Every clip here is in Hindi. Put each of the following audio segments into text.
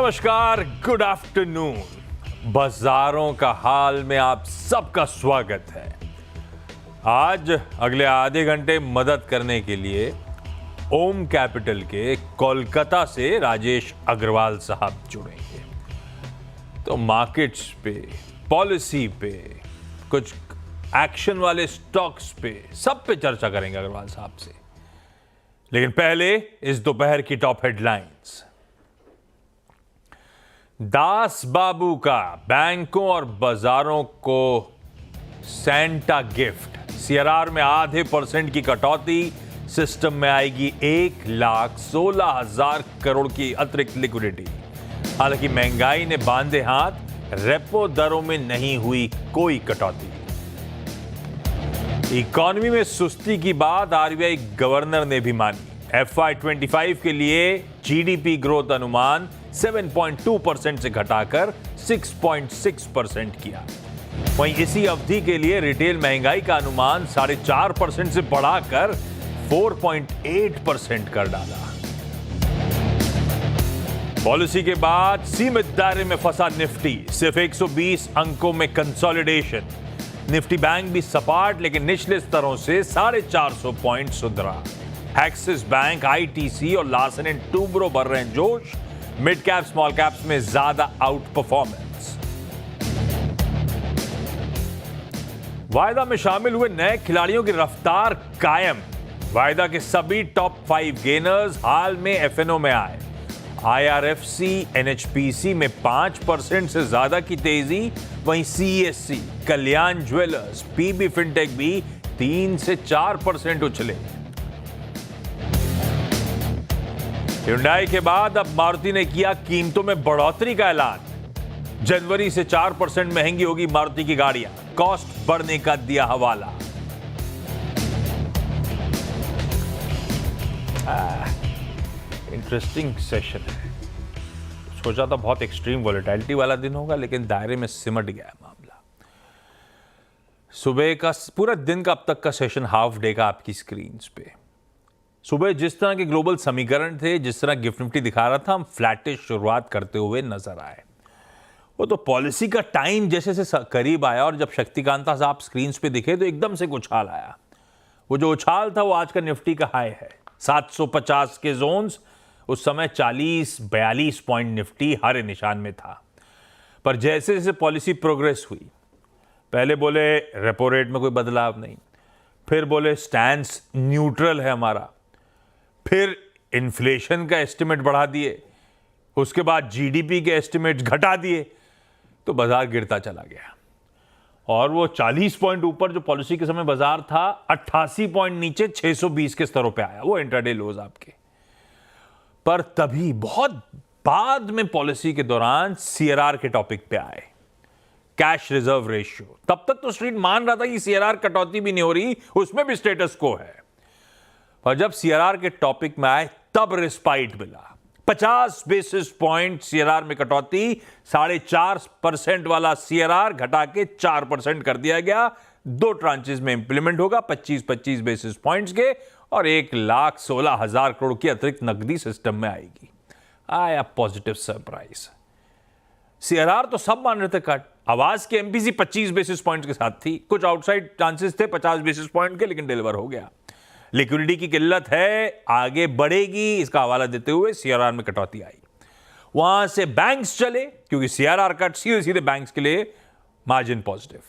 नमस्कार, गुड आफ्टरनून। बाजारों का हाल में आप सबका स्वागत है। आज अगले आधे घंटे मदद करने के लिए ओम कैपिटल के कोलकाता से राजेश अग्रवाल साहब जुड़ेंगे। तो मार्केट्स पे, पॉलिसी पे, कुछ एक्शन वाले स्टॉक्स पे, सब पे चर्चा करेंगे अग्रवाल साहब से। लेकिन पहले इस दोपहर की टॉप हेडलाइंस। दास बाबू का बैंकों और बाजारों को सेंटा गिफ्ट। सीआरआर में आधे % की कटौती, सिस्टम में आएगी 1,16,000 करोड़ की अतिरिक्त लिक्विडिटी। हालांकि महंगाई ने बांधे हाथ, रेपो दरों में नहीं हुई कोई कटौती। इकोनॉमी में सुस्ती की बात आरबीआई गवर्नर ने भी मानी। FY25 के लिए जीडीपी ग्रोथ अनुमान 7.2% से घटाकर 6.6% किया। वहीं इसी अवधि के लिए रिटेल महंगाई का अनुमान 4.5% से बढ़ाकर 4.8% कर डाला। पॉलिसी के बाद सीमित दायरे में फंसा निफ्टी, सिर्फ 120 अंकों में कंसोलिडेशन। निफ्टी बैंक भी सपाट लेकिन निचले स्तरों से 450 पॉइंट सुधरा। एक्सिस बैंक, आईटीसी और लार्सन एंड टूब्रो बढ़ रहे हैं जोश। मिड कैप स्मॉल कैप्स में ज्यादा आउट परफॉर्मेंस। वायदा में शामिल हुए नए खिलाड़ियों की रफ्तार कायम। वायदा के सभी टॉप 5 गेनर्स हाल में एफएनओ में आए। आईआरएफसी, एनएचपीसी में 5% से ज्यादा की तेजी। वहीं सीएससी, कल्याण ज्वेलर्स, पीबी फिनटेक भी 3 से 4% उछले। hyundai के बाद अब मारुति ने किया कीमतों में बढ़ोतरी का ऐलान। जनवरी से 4% महंगी होगी मारुति की गाड़ियां, कॉस्ट बढ़ने का दिया हवाला। इंटरेस्टिंग सेशन है। सोचा था बहुत एक्सट्रीम वॉलेटिलिटी वाला दिन होगा, लेकिन दायरे में सिमट गया है मामला। सुबह का पूरा दिन का अब तक का सेशन हाफ डे का आपकी स्क्रीन पे। सुबह जिस तरह के ग्लोबल समीकरण थे, जिस तरह गिफ्ट निफ्टी दिखा रहा था, हम फ्लैटिश शुरुआत करते हुए नजर आए। वो तो पॉलिसी का टाइम जैसे से करीब आया और जब शक्तिकांता साहब स्क्रीन पे दिखे तो एकदम से उछाल आया। वो जो उछाल था वो आज का निफ्टी का हाई है। 750 के जोन्स, उस समय 40-42 पॉइंट निफ्टी हरे निशान में था। पर जैसे जैसे पॉलिसी प्रोग्रेस हुई, पहले बोले रेपो रेट में कोई बदलाव नहीं, फिर बोले स्टैंस न्यूट्रल है हमारा, फिर इन्फ्लेशन का एस्टिमेट बढ़ा दिए, उसके बाद जीडीपी के एस्टिमेट घटा दिए, तो बाजार गिरता चला गया। और वो 40 पॉइंट ऊपर जो पॉलिसी के समय बाजार था, 88 पॉइंट नीचे 620 के स्तरों पे आया। वो इंट्राडे लोज आपके। पर तभी बहुत बाद में पॉलिसी के दौरान सीआरआर के टॉपिक पे आए, कैश रिजर्व रेशियो। तब तक तो स्ट्रीट मान रहा था कि सीआरआर कटौती भी नहीं हो रही, उसमें भी स्टेटस को है। पर जब सीआरआर के टॉपिक में आए तब रिस्पाइट मिला। 50 बेसिस पॉइंट सीआरआर में कटौती, 4.5% वाला सीआरआर घटा के 4% कर दिया गया। 2 ट्रांचेस में इंप्लीमेंट होगा, 25-25 बेसिस पॉइंट्स के, और 1,16,000 करोड़ की अतिरिक्त नकदी सिस्टम में आएगी। आया पॉजिटिव सरप्राइज। सीआरआर तो सब मान रहे थे कट। आवाज के एमपीसी 25 बेसिस पॉइंट्स के साथ थी। कुछ आउटसाइड चांसेस थे 50 बेसिस पॉइंट के, लेकिन डिलीवर हो गया। लिक्विडिटी की किल्लत है, आगे बढ़ेगी, इसका हवाला देते हुए सीआरआर में कटौती आई। वहां से बैंक्स चले, क्योंकि सीआरआर कट सीधे सीधे बैंक्स के लिए मार्जिन पॉजिटिव।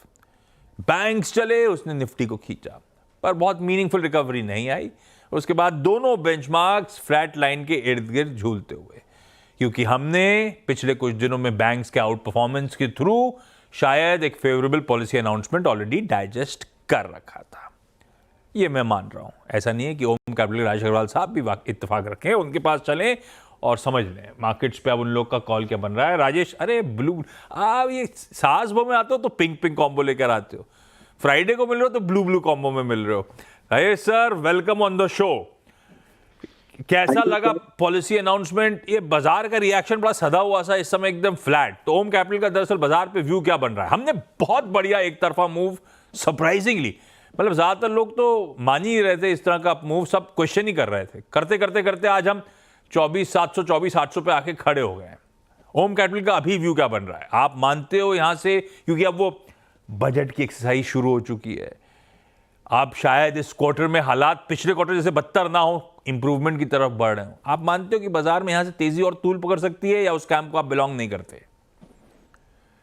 बैंक्स चले, उसने निफ्टी को खींचा, पर बहुत मीनिंगफुल रिकवरी नहीं आई। उसके बाद दोनों बेंचमार्क्स फ्लैट लाइन के इर्द गिर्द झूलते हुए, क्योंकि हमने पिछले कुछ दिनों में बैंक्स के आउट परफॉर्मेंस के थ्रू शायद एक favourable policy announcement already digest कर रखा था। ये मैं मान रहा हूं। ऐसा नहीं है कि ओम कैपिटल राजेश अग्रवाल साहब भी इत्तेफाक रखें, उनके पास चलें और समझ लें मार्केट्स पे अब उन लोग का कॉल क्या बन रहा है। राजेश, अरे ब्लू, आप ये सास बो में आते हो तो पिंक पिंक कॉम्बो लेकर आते हो, फ्राइडे को मिल रहे हो तो ब्लू ब्लू कॉम्बो में मिल रहे हो। Rajesh sir, welcome on the show. कैसा लगा पॉलिसी अनाउंसमेंट? ये बाजार का रिएक्शन बड़ा सदा हुआ सा, इस समय एकदम फ्लैट। तो ओम कैपिटल का दरअसल बाजार पे व्यू क्या बन रहा है? हमने बहुत बढ़िया एक तरफा मूव, सरप्राइजिंगली, मतलब ज्यादातर लोग तो मान ही रहे थे इस तरह का मूव, सब क्वेश्चन ही कर रहे थे। करते करते करते आज हम 24,724 800 पे आके खड़े हो गए। ओम कैपिटल का अभी व्यू क्या बन रहा है? आप मानते हो यहां से, क्योंकि अब वो बजट की एक्सरसाइज शुरू हो चुकी है, आप शायद इस क्वार्टर में हालात पिछले क्वार्टर जैसे बदतर ना हो, इंप्रूवमेंट की तरफ बढ़ रहे हो, आप मानते हो कि बाजार में यहां से तेजी और तूल पकड़ सकती है, या उस कैंप को आप बिलोंग नहीं करते?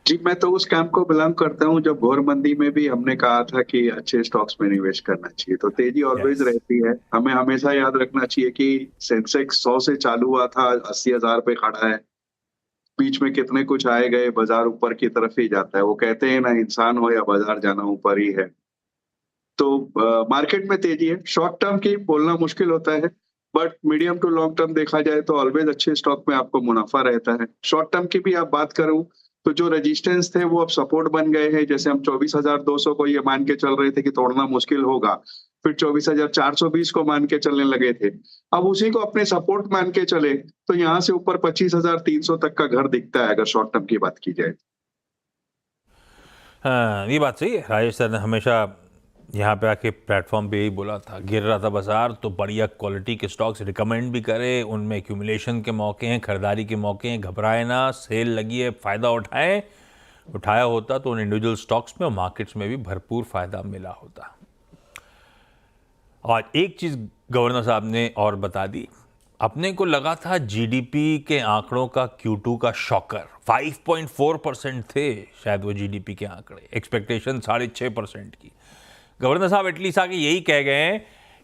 जी, मैं तो उस कैंप को बिलोंग करता हूँ जब घोर मंदी में भी हमने कहा था कि अच्छे स्टॉक्स में निवेश करना चाहिए। तो तेजी ऑलवेज यस। रहती है। हमें हमेशा याद रखना चाहिए कि सेंसेक्स 100 से चालू हुआ था, 80,000 पे खड़ा है। बीच में कितने कुछ आए गए, बाजार ऊपर की तरफ ही जाता है। वो कहते हैं ना, इंसान हो या बाजार, जाना ऊपर ही है। तो मार्केट में तेजी है। शॉर्ट टर्म की बोलना मुश्किल होता है, but medium to long term देखा जाए तो ऑलवेज अच्छे स्टॉक में आपको मुनाफा रहता है। शॉर्ट टर्म की भी आप बात करूं तो जो रेजिस्टेंस थे वो अब सपोर्ट बन गए हैं। जैसे हम 24,200 को ये मान के चल रहे थे कि तोड़ना मुश्किल होगा, फिर 24,420 को मान के चलने लगे थे। अब उसी को अपने सपोर्ट मान के चले तो यहाँ से ऊपर 25,300 तक का घर दिखता है, अगर शॉर्ट टर्म की बात की जाए। हाँ, ये बात सही है। राजेश सर ने हमेशा यहाँ पे आके प्लेटफॉर्म पे यही बोला था, गिर रहा था बाजार तो बढ़िया क्वालिटी के स्टॉक्स रिकमेंड भी करे, उनमें एक्यूमुलेशन के मौके हैं, खरीदारी के मौके हैं, घबराए ना, सेल लगी है, फ़ायदा उठाएं। उठाया होता तो उन इंडिविजुअल स्टॉक्स में और मार्केट्स में भी भरपूर फ़ायदा मिला होता। और एक चीज़ गवर्नर साहब ने और बता दी, अपने को लगा था जीडीपी के आंकड़ों का Q2 का शॉकर 5.4% थे, शायद वो जीडीपी के आंकड़े, एक्सपेक्टेशन 6.5% की। गवर्नर साहब एटलीस्ट आके यही कह गए हैं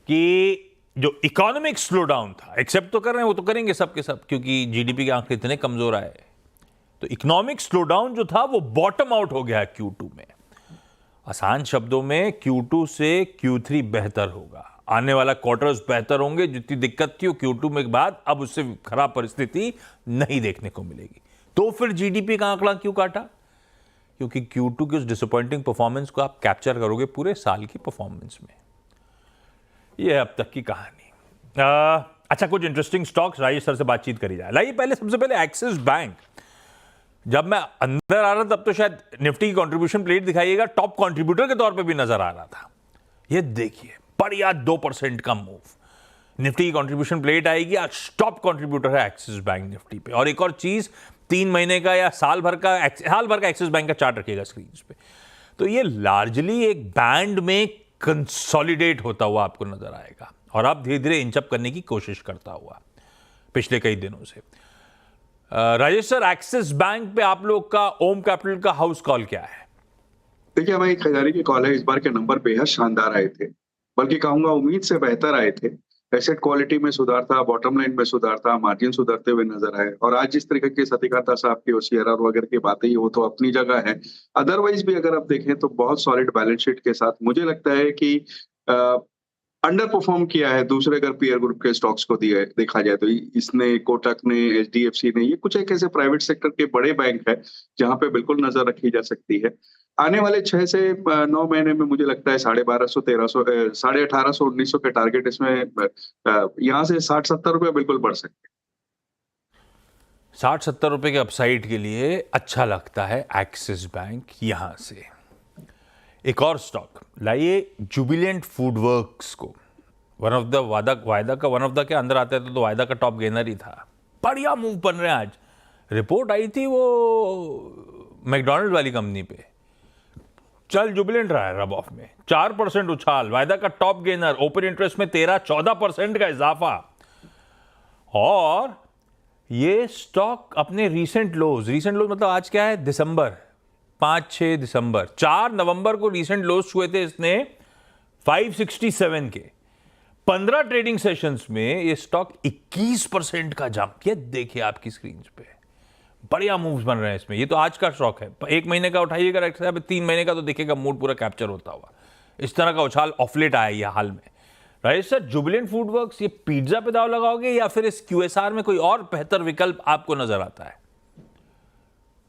कि जो इकोनॉमिक स्लो डाउन था, एक्सेप्ट तो कर रहे हैं, वो तो करेंगे सब के सब, क्योंकि जीडीपी के आंकड़े इतने कमजोर आए, तो इकोनॉमिक स्लो डाउन जो था वो बॉटम आउट हो गया Q2 में। आसान शब्दों में Q2 से Q3 बेहतर होगा, आने वाला क्वार्टर्स बेहतर होंगे। जितनी दिक्कत थी वो Q2 में के बाद अब उससे खराब परिस्थिति नहीं देखने को मिलेगी। तो फिर जीडीपी का आंकड़ा क्यों काटा? क्योंकि Q2 की उस डिसअपॉइंटिंग परफॉर्मेंस को आप कैप्चर करोगे पूरे साल की परफॉर्मेंस में। यह अब तक की कहानी। अच्छा, कुछ इंटरेस्टिंग स्टॉक्स राजेश सर से बातचीत करी जाए। लाइए पहले, सबसे पहले एक्सिस बैंक। जब मैं अंदर आ रहा तब तो शायद निफ्टी की कंट्रीब्यूशन प्लेट दिखाइएगा, टॉप कंट्रीब्यूटर के तौर पे भी नजर आ रहा था। ये देखिए, बढ़िया 2% का मूव, निफ्टी की कंट्रीब्यूशन प्लेट आएगी, आज टॉप कंट्रीब्यूटर है एक्सिस बैंक निफ्टी पे। और एक और चीज, 3 महीने का या साल भर का एक्सिस बैंक का चार्ट रखिएगा स्क्रीन पे, तो ये लार्जली एक बैंड में कंसोलिडेट होता हुआ आपको नजर आएगा, और अब धीरे धीरे इंचअप करने की कोशिश करता हुआ पिछले कई दिनों से। राजेश सर, एक्सिस बैंक पे आप लोग का, ओम कैपिटल का हाउस कॉल क्या है? देखिए, हमारी खरीदारी के कॉल है। इस बार के नंबर बेहद शानदार आए थे, बल्कि कहूंगा उम्मीद से बेहतर आए थे। एसेट क्वालिटी में सुधार था, बॉटम लाइन में सुधार था, मार्जिन सुधरते हुए नजर आए। और आज जिस तरीके की सतिकाता साहब की OCR वगैरह की बातें ही, वो तो अपनी जगह है। अदरवाइज भी अगर आप देखें तो बहुत सॉलिड बैलेंस शीट के साथ मुझे लगता है कि अंडर परफॉर्म किया है दूसरे अगर पीयर ग्रुप के स्टॉक्स को दिया देखा जाए तो। इसने, कोटक ने, HDFC ने, ये कुछ एक ऐसे प्राइवेट सेक्टर के बड़े बैंक है जहां पे बिल्कुल नजर रखी जा सकती है। आने वाले 6 से 9 महीने में मुझे लगता है 1250, 1300, 1850, 1900 के टारगेट इसमें यहाँ से 60-70 रुपए बिल्कुल बढ़ सकते हैं। 60-70 रुपए के अपसाइड के लिए अच्छा लगता है एक्सिस बैंक। यहां से एक और स्टॉक लाइए, जुबिलेंट फूडवर्क्स को। वन ऑफ द वायदा का वन ऑफ द के अंदर आता है तो वायदा का टॉप गेनर ही था। बढ़िया मूव बन रहे हैं। आज रिपोर्ट आई थी वो मैकडॉनल्ड वाली कंपनी पे, चल जुबिलेंट रहा है रब ऑफ में, 4% उछाल, वायदा का टॉप गेनर, ओपन इंटरेस्ट में 13-14% का इजाफा। और ये स्टॉक अपने रीसेंट लोज मतलब आज क्या है, दिसंबर, 5-6 दिसंबर, 4 नवंबर को रीसेंट लोज हुए थे इसने 567 के। 15 ट्रेडिंग सेशंस में ये स्टॉक 21% का जंप। ये देखिए आपकी स्क्रीन पे, बढ़िया मूव्स बन रहे हैं इसमें। ये तो आज का स्टॉक है, 1 महीने का उठाइएगा, 3 महीने का तो देखिएगा मूड पूरा कैप्चर होता हुआ। इस तरह का उछाल ऑफलेट आया ये हाल में। राइट सर, जुबिलेंट फूडवर्क्स, ये पिज्जा पे दाव लगाओगे या फिर इस QSR में कोई और बेहतर विकल्प आपको नजर आता है?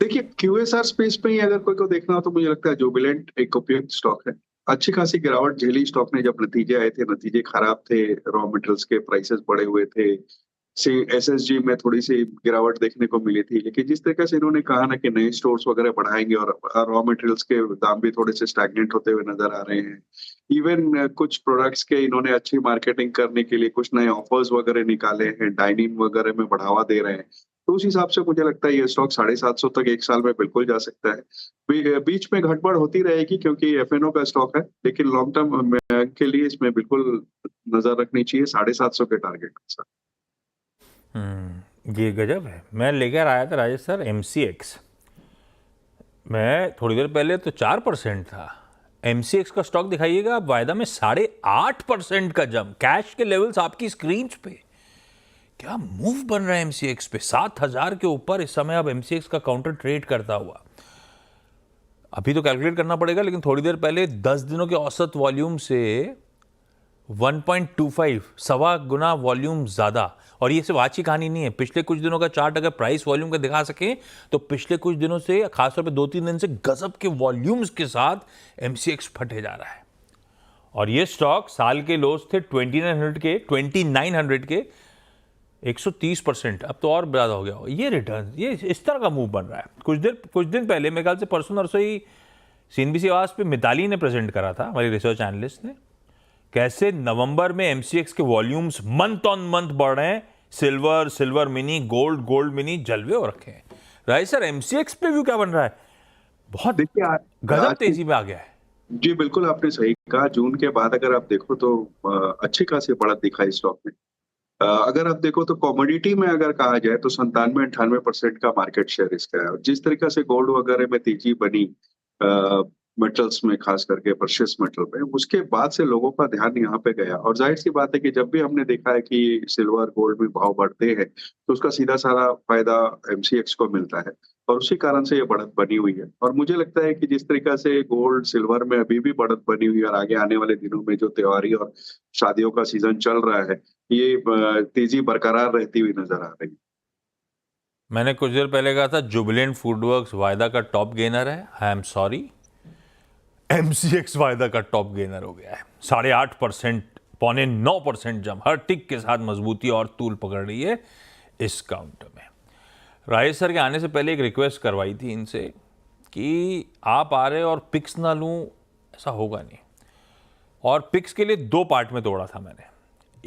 देखिए, QSR स्पेस में ही अगर कोई को देखना हो तो मुझे लगता है जुबिलेंट एक उपयुक्त स्टॉक है। अच्छी खासी गिरावट झेली स्टॉक ने जब नतीजे आए थे, नतीजे खराब थे, रॉ मटेरियल्स के प्राइसेस बढ़े हुए थे, से SSG में थोड़ी सी गिरावट देखने को मिली थी। लेकिन जिस तरीके से इन्होंने कहा ना कि नए स्टोर्स वगैरह बढ़ाएंगे और रॉ मटेरियल्स के दाम भी थोड़े से स्टैग्नेंट होते हुए नजर आ रहे हैं। इवन कुछ प्रोडक्ट्स के इन्होंने अच्छी मार्केटिंग करने के लिए कुछ नए ऑफर्स वगैरह निकाले हैं, डाइनिंग वगैरह में बढ़ावा दे रहे हैं। तो उस हिसाब से मुझे लगता है ये स्टॉक 750 तक एक साल में बिल्कुल जा सकता है। बीच में घटबढ़ होती रहेगी क्योंकि एफएनओ का स्टॉक है, लेकिन लॉन्ग टर्म के लिए इसमें बिल्कुल नजर रखनी चाहिए 750 के टारगेट के साथ। ये गजब है। मैं लेकर आया था राजेश सर एमसीएक्स, मैं थोड़ी देर पहले तो 4% था। एमसीएक्स का स्टॉक दिखाइएगा आप, वायदा में 8.5% का जंप, कैश के लेवल्स आपकी स्क्रीन पे। क्या मूव बन रहा है एमसीएक्स पे, 7,000 के ऊपर इस समय अब एमसीएक्स का काउंटर ट्रेड करता हुआ। अभी तो कैलकुलेट करना पड़ेगा, लेकिन थोड़ी देर पहले 10 दिनों के औसत वॉल्यूम से 1.25 सवा गुना वॉल्यूम ज्यादा। और ये सिर्फ आज की कहानी नहीं है, पिछले कुछ दिनों का चार्ट अगर प्राइस वॉल्यूम का दिखा सके तो पिछले कुछ दिनों से, खासतौर पे 2-3 दिन से गजब के वॉल्यूम्स के साथ एमसीएक्स फटे जा रहा है। और ये स्टॉक साल के लोस थे 2900 के 130%, अब तो और ज्यादा हो गया हो। ये रिटर्न, ये इस तरह का मूव बन रहा है। कुछ दिन पहले, मेरे ख्याल से परसों नरसों ही सीएनबीसी आवाज पे मिताली ने प्रेजेंट करा था, हमारी रिसर्च एनालिस्ट ने, कैसे नवंबर में एमसीएक्स के वॉल्यूम्स मंथ ऑन मंथ बढ़ रहे हैं। सिल्वर मिनी, गोल्ड मिनी जलवे हो रखे हैं। राइट सर, एमसीएक्स पे व्यू क्या बन रहा है? बहुत देखिए गजब तेजी में आ गया है। जी बिल्कुल, आपने सही कहा। जून के बाद अगर आप देखो तो अच्छी खासी बढ़त दिखाई स्टॉक में। अगर आप देखो तो कमोडिटी में अगर कहा जाए तो 97-98% का मार्केट शेयर इसका है। और जिस तरीके से गोल्ड वगैरह में तेजी बनी मेटल्स में, खास करके प्रेशियस मेटल में, उसके बाद से लोगों का ध्यान यहाँ पे गया। और जाहिर सी बात है कि जब भी हमने देखा है कि सिल्वर गोल्ड में भाव बढ़ते हैं तो उसका सीधा सारा फायदा एमसीएक्स को मिलता है, और उसी कारण से ये बढ़त बनी हुई है। और मुझे लगता है कि जिस तरीका से गोल्ड सिल्वर में अभी भी बढ़त बनी हुई है, और आगे आने वाले दिनों में जो त्योहारी और शादियों का सीजन चल रहा है, ये तेजी बरकरार रहती हुई नजर आ रही है। मैंने कुछ देर पहले कहा था जुबिलेंट फूडवर्क्स वायदा का टॉप गेनर है। आई एम सॉरी, एमसीएक्स वायदा का टॉप गेनर हो गया है। 8.5%, 8.25% जंप, हर टिक के साथ मजबूती और तूल पकड़ रही है इस काउंटर में। राजेश सर के आने से पहले एक रिक्वेस्ट करवाई थी इनसे कि आप आ रहे और पिक्स ना लूं, ऐसा होगा नहीं। और पिक्स के लिए 2 पार्ट में तोड़ा था मैंने।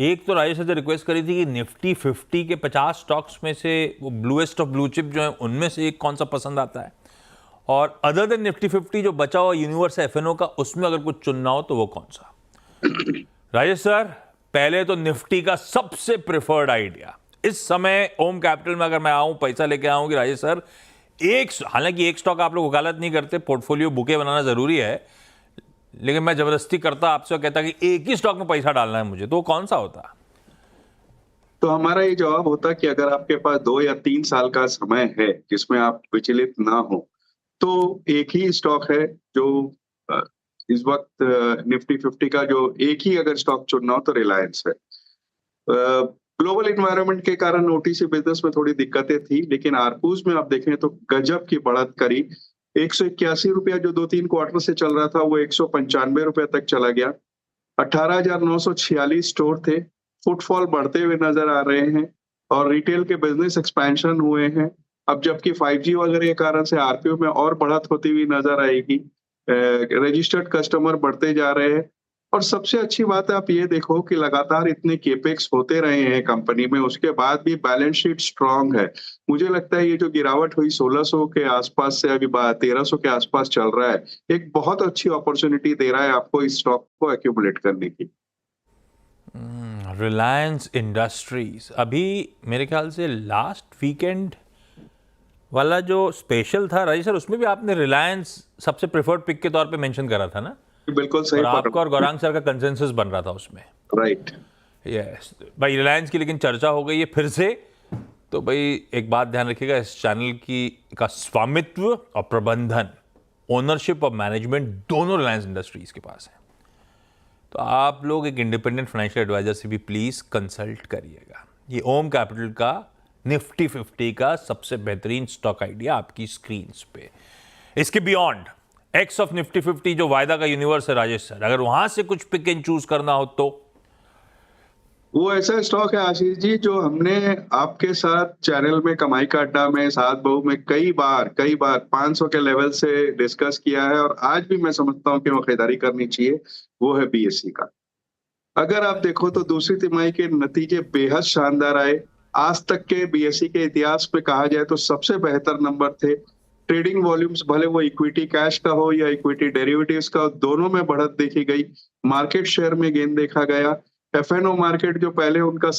एक तो राजेश सर से रिक्वेस्ट करी थी कि निफ्टी 50 के 50 स्टॉक्स में से वो ब्लूएस्ट ऑफ ब्लू चिप जो है उनमें से एक कौन सा पसंद आता है, और अदर देन निफ्टी 50 जो बचा हुआ यूनिवर्स है एफएनओ का, उसमें अगर कुछ चुनना हो तो वो कौन सा। राजेश सर, पहले तो निफ्टी का सबसे प्रेफर्ड आइडिया इस समय ओम कैपिटल में अगर मैं आऊं, पैसा लेके आऊं कि राजेश सर हालांकि एक स्टॉक आप लोग वकालत नहीं करते, पोर्टफोलियो बुके बनाना जरूरी है, लेकिन मैं जबरदस्ती करता आपसे और कहता कि एक ही स्टॉक में पैसा डालना है मुझे, तो कौन सा होता? तो हमारा ये जवाब होता कि अगर आपके पास 2 या 3 साल का समय है जिसमें आप विचलित ना हो, तो एक ही स्टॉक है जो इस वक्त निफ्टी 50 का जो एक ही अगर स्टॉक चुनना हो तो रिलायंस है। ग्लोबल इन्वायरमेंट के कारण ओटीसी बिजनेस में थोड़ी दिक्कतें थी, लेकिन आरपूज में आप देखें तो गजब की बढ़त करी। 181 रुपया जो 2-3 क्वार्टर से चल रहा था वो 195 रुपया तक चला गया। 18,946 स्टोर थे, फुटफॉल बढ़ते हुए नजर आ रहे हैं, और रिटेल के बिजनेस एक्सपेंशन हुए हैं। अब जबकि 5G वगैरह के कारण से आरपीओ में और बढ़त होती हुई नजर आएगी। रजिस्टर्ड कस्टमर बढ़ते जा रहे हैं, और सबसे अच्छी बात है आप ये देखो कि लगातार इतने केपेक्स होते रहे हैं कंपनी में, उसके बाद भी बैलेंस शीट स्ट्रांग है। मुझे लगता है ये जो गिरावट हुई 1600 के आसपास से अभी 1300 के आसपास चल रहा है, एक बहुत अच्छी अपॉर्चुनिटी दे रहा है आपको इस स्टॉक को एक्यूमुलेट करने की। रिलायंस इंडस्ट्रीज, अभी मेरे ख्याल से लास्ट वीकेंड वाला जो स्पेशल था राजेश सर, उसमें भी आपने रिलायंस सबसे प्रेफर्ड पिक के तौर पे मेंशन करा था ना? बिल्कुल सही। और आपका और गौरांग सर का कंसेंसस बन रहा था उसमें। राइट। यस भाई, रिलायंस की लेकिन चर्चा हो गई है फिर से। तो भाई एक बात ध्यान रखिएगा, इस चैनल की का स्वामित्व और प्रबंधन, ओनरशिप और मैनेजमेंट दोनों रिलायंस इंडस्ट्रीज के पास है। तो आप लोग एक इंडिपेंडेंट फाइनेंशियल एडवाइजर से भी प्लीज कंसल्ट करिएगा। ये ओम कैपिटल का निफ्टी 50 का सबसे बेहतरीन स्टॉक आइडिया आपकी स्क्रीन पे। इसके बियॉन्ड एक्स ऑफ निफ्टी 50 जो वायदा का यूनिवर्स है राजेश सर, अगर वहां से कुछ पिक एंड चूज करना हो तो वो ऐसा स्टॉक है आशीष जी जो हमने आपके साथ चैनल में, कमाई का अड्डा में, सात बहू में कई बार 500 के लेवल से डिस्कस किया है, और आज भी मैं समझता हूं कि वो खरीदारी करनी चाहिए। वो है बीएससी का। अगर आप देखो तो दूसरी तिमाही के नतीजे बेहद शानदार आए। आज तक के बीएसई के इतिहास में कहा जाए तो सबसे बेहतर नंबर थे। ट्रेडिंग वॉल्यूम्स भले वो इक्विटी कैश का हो या इक्विटी डेरिवेटिव्स का हो, दोनों में बढ़त देखी गई। मार्केट शेयर में गेन देखा गया। एफएनओ मार्केट जो पहले उनका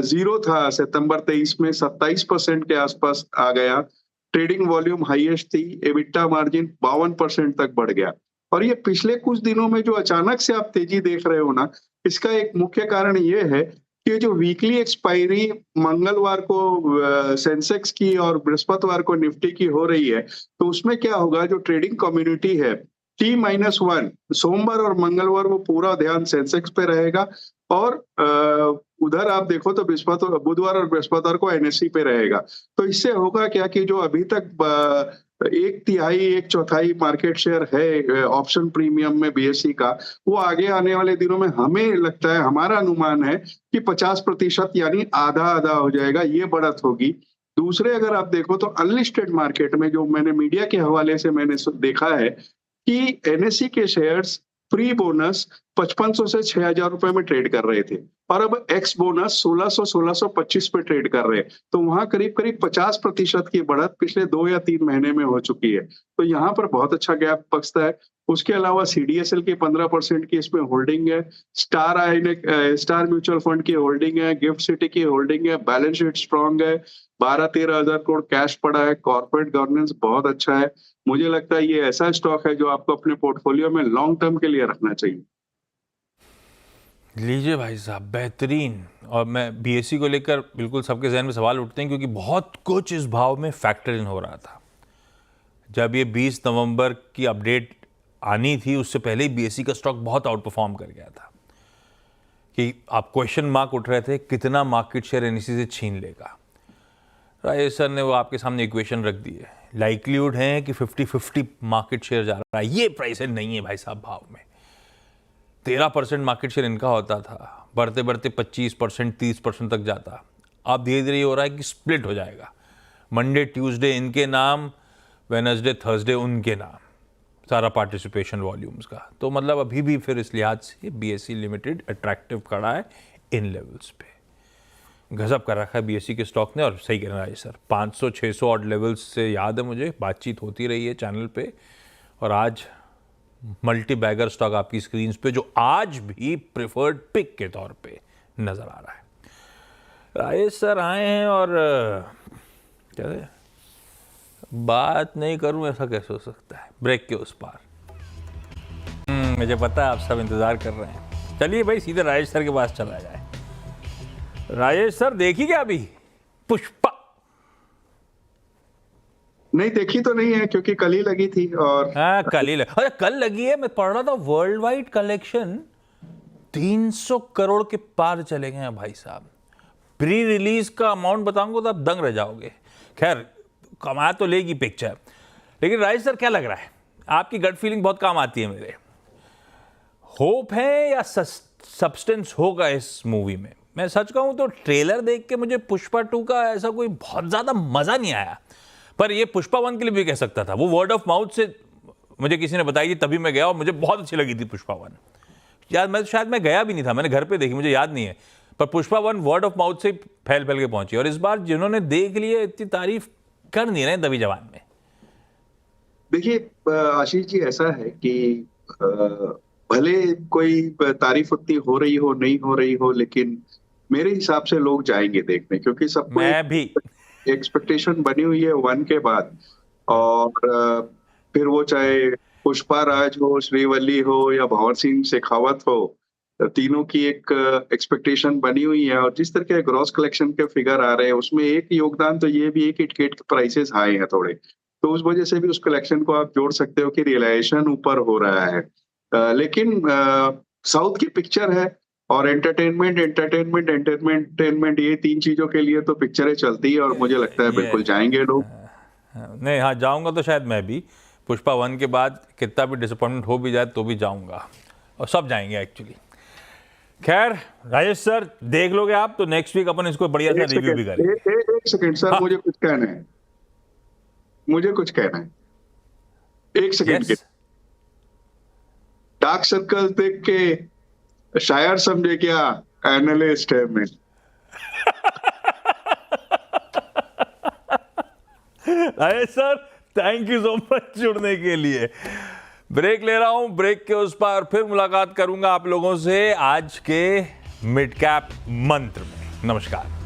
0 था सितंबर 23 में 27% के आसपास आ गया। ट्रेडिंग वॉल्यूम हाईएस्ट थी। एबिटा मार्जिन 52% तक बढ़ गया। और ये पिछले कुछ दिनों में जो अचानक से आप तेजी देख रहे हो ना, इसका एक मुख्य कारण ये है कि जो वीकली एक्सपायरी मंगलवार को सेंसेक्स की और बृहस्पतिवार को निफ्टी की हो रही है, तो उसमें क्या होगा, जो ट्रेडिंग कम्युनिटी है T-1 सोमवार और मंगलवार वो पूरा ध्यान सेंसेक्स पे रहेगा, और उधर आप देखो तो बुधवार और बृहस्पतिवार को एनएसई पे रहेगा। तो इससे होगा क्या कि जो अभी तक एक तिहाई एक चौथाई मार्केट शेयर है ऑप्शन प्रीमियम में बीएसई का, वो आगे आने वाले दिनों में हमें लगता है, हमारा अनुमान है कि 50% यानी आधा आधा हो जाएगा, ये बढ़त होगी। दूसरे अगर आप देखो तो अनलिस्टेड मार्केट में जो मैंने मीडिया के हवाले से मैंने देखा है कि एनएसई के शेयर्स प्री बोनस 5500 से 6000 रुपए में ट्रेड कर रहे थे, और अब एक्स बोनस 1625 पे ट्रेड कर रहे हैं। तो वहां करीब करीब 50% की बढ़त पिछले 2 या 3 महीने में हो चुकी है। तो यहाँ पर बहुत अच्छा गैप बचता है। उसके अलावा सीडीएसएल की 15% की इसमें होल्डिंग है। स्टार म्यूचुअल फंड की होल्डिंग है। गिफ्ट सिटी की होल्डिंग है। बैलेंस शीट स्ट्रॉन्ग है। 12-13 हजार करोड़ कैश पड़ा है। कॉर्पोरेट गवर्नेंस बहुत अच्छा है। मुझे लगता है ये ऐसा स्टॉक है जो आपको अपने पोर्टफोलियो में लॉन्ग टर्म के लिए रखना चाहिए। लीजिए भाई साहब, बेहतरीन। और मैं बीएसई को लेकर बिल्कुल सबके जहन में सवाल उठते हैं, क्योंकि बहुत कुछ इस भाव में फैक्टर इन हो रहा था। जब ये 20 नवंबर की अपडेट आनी थी, उससे पहले ही बीएसई का स्टॉक बहुत आउट परफॉर्म कर गया था, कि आप क्वेश्चन मार्क उठ रहे थे कितना मार्केट शेयर एनएसई से छीन लेगा। राजेश सर ने वो आपके सामने इक्वेशन रख दी है। लाइक्लीहुड है कि 50-50 मार्केट शेयर जा रहा है। ये प्राइस नहीं है भाई साहब भाव में। 13% मार्केट शेयर इनका होता था, बढ़ते बढ़ते 25%, 30% तक जाता। अब धीरे धीरे ये हो रहा है कि स्प्लिट हो जाएगा। मंडे ट्यूसडे इनके नाम, वेडनेसडे थर्सडे उनके नाम, सारा पार्टिसिपेशन वॉल्यूम्स का। तो मतलब अभी भी फिर इस लिहाज से बीएसई लिमिटेड अट्रैक्टिव खड़ा है इन लेवल्स पे। गजब कर रखा है बीएसई के स्टॉक ने। और सही कहना है सर, 500-600 ऑड लेवल्स से याद है मुझे, बातचीत होती रही है चैनल पे। और आज मल्टी बैगर स्टॉक आपकी स्क्रीन पे, जो आज भी प्रिफर्ड पिक के तौर पे नजर आ रहा है। राजेश सर आए हैं और कहते बात नहीं करूं, ऐसा कैसे हो सकता है ब्रेक के उस पार। मुझे पता है आप सब इंतजार कर रहे हैं। चलिए भाई सीधे राजेश सर के पास चला जाए। राजेश सर देखी क्या अभी पुष्पा? नहीं देखी तो नहीं है, क्योंकि कल ही लगी थी। और हाँ अरे कल लगी है। मैं पढ़ रहा था वर्ल्ड वाइड कलेक्शन 300 करोड़ के पार चले गए हैं भाई साहब। प्री रिलीज का अमाउंट बताऊंगा तो आप दंग रह जाओगे। खैर कमा तो लेगी पिक्चर, लेकिन राजेश सर क्या लग रहा है? आपकी गट फीलिंग बहुत काम आती है मेरे। होप है या सब्सटेंस होगा इस मूवी में? मैं सच कहूं तो ट्रेलर देख के मुझे पुष्पा 2 का ऐसा कोई बहुत ज्यादा मजा नहीं आया, पर ये पुष्पा 1 के लिए भी कह सकता था। वो वर्ड ऑफ माउथ से मुझे किसी ने बताई थी, तभी मैं गया और मुझे बहुत अच्छी लगी थी पुष्पा 1। शायद मैं गया भी नहीं था, मैंने घर पे देखी, मुझे याद नहीं है। पर पुष्पा 1 वर्ड ऑफ माउथ से फैल फैल के पहुंची। और इस बार जिन्होंने देख लिए इतनी तारीफ कर नहीं रहे दबी जवान में। देखिए आशीष जी, ऐसा है कि भले कोई तारीफ उतनी हो रही हो नहीं हो रही हो, लेकिन मेरे हिसाब से लोग जाएंगे देखने, क्योंकि सबको मैं भी एक्सपेक्टेशन बनी हुई है 1 के बाद। और फिर वो चाहे पुष्पा राज हो, श्रीवल्ली हो या भंवर सिंह शेखावत हो, तीनों की एक एक्सपेक्टेशन बनी हुई है। और जिस तरह के ग्रॉस कलेक्शन के फिगर आ रहे हैं, उसमें एक योगदान तो ये भी है कि टिकट के प्राइसेस हाई हैं थोड़े, तो उस वजह से भी उस कलेक्शन को आप जोड़ सकते हो कि रियलाइजेशन ऊपर हो रहा है। लेकिन साउथ की पिक्चर है, और एंटरटेनमेंट ये 3 चीजों के लिए तो पिक्चरें चलती है, और मुझे लगता है बिल्कुल जाएंगे लोग। नहीं, हाँ जाऊंगा तो शायद मैं भी। पुष्पा 1 के बाद कितना भी डिसअपॉइंटमेंट हो भी जाए तो भी जाऊंगा, और सब जाएंगे एक्चुअली। खैर राजेश सर देख लोगे आप तो नेक्स्ट वीक अपन इसको बढ़िया सा रिव्यू भी करेंगे। एक सेकंड सर, हाँ। मुझे कुछ कहना है। एक सेकंड के डार्क सर्कल देख के शायर समझे क्या एनालिस्ट है मैं। अरे sir, thank you so much जुड़ने के लिए। ब्रेक ले रहा हूं, ब्रेक के उस पार फिर मुलाकात करूंगा आप लोगों से आज के मिड कैप मंत्र में। नमस्कार।